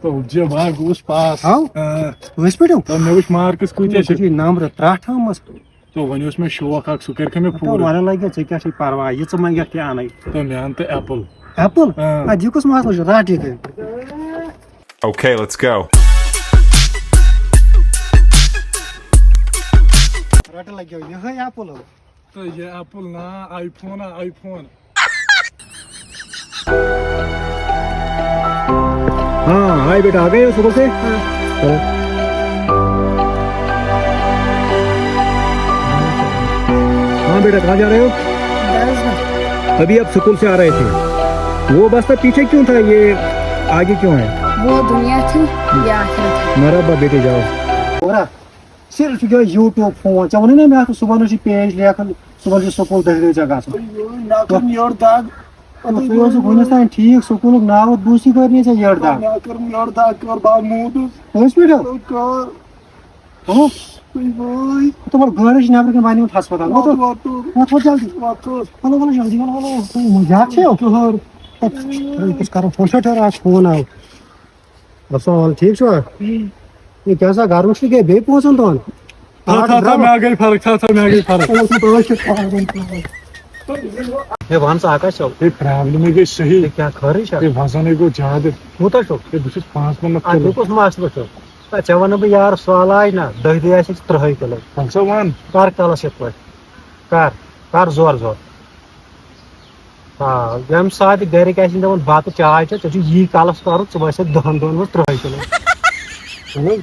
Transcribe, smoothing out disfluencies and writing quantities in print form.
تو جب گوس پاس ویس پہ تو مے وچ مارکس کوتیا نمبر 83 تو ون اس مے شوق اک سہ کر مے پور ون لگا ژے کیا چھ پرواے یہ ژٕ منگیکھ کینٛہہ انے تو مے ان تو ایپل ایپل ادی کس مسلہٕ چھُ رٹ یہِ Okay, let's go. رٹ لگیو یہے ایپل تو یہ ایپل نا آئی فون آئی فون ہاں ہائی بیٹا آ گئے ہو اسکول سے ہاں بیٹا کہاں جا رہے ہو ابھی آپ اسکول سے آ رہے تھے وہ بس پیچھے کیوں تھا یہ آگے کیوں ہے وہ دنیا تھی یہ آخرت مرحبا بیٹے جاؤ صرف یوٹیوب فون ژےٚ ووٚنُے نا مےٚ اَتھ صُبحن چھُ پیج لیکھان صُبحن چھُ سکوٗل 10 بجے ژےٚ گژھُن یور داغ ژٕ اوسُکھ وُنیُس تام ٹھیٖک سکوٗلُک ناو بوٗزتھٕے کٔرنٕے ژےٚ یٔڈ دگ یور داغ کر با موٗدُس پٔزۍ پٲٹھۍ تِمن گٲڑۍ چھِ نیبرٕ کِنۍ بنیمٕژ ہسپتال ووت جلدی ولو جلدی ولو مزاق چھِ کچھ کرو فون ٹھہر آج فون آو السلام ٹھیک چھُوا یہ کیسا گھر وٕچھنہِ گٔے بیٚیہِ 5 دۄہن مےٚ گٔے فرق مےٚ گٔے فرق ہے وَن سا آکاش صٲب ہے پرابلم گٔے صحیح کیٛاہ خٲرٕے چھا ہے وزن گوٚو زیادٕ کوٗتاہ چھُ بہٕ چھُس 5 اَدٕ کُس مسلہٕ چھُ ژےٚ وَنہٕ بہٕ یارٕ سُہ علاج نہ 10 دۄہ آسہِ 30 کِلوٗ پنٛژاہ ون کر کالس یِتھ پٲٹھۍ کر زور زور آ ییٚمہِ ساتہٕ گرِکۍ آسن دپان بتہٕ چاے چےٚ ژےٚ چھُ یی کالس کرُن ژٕ باسکھ 10 دۄہن منٛز 30 کِلوٗ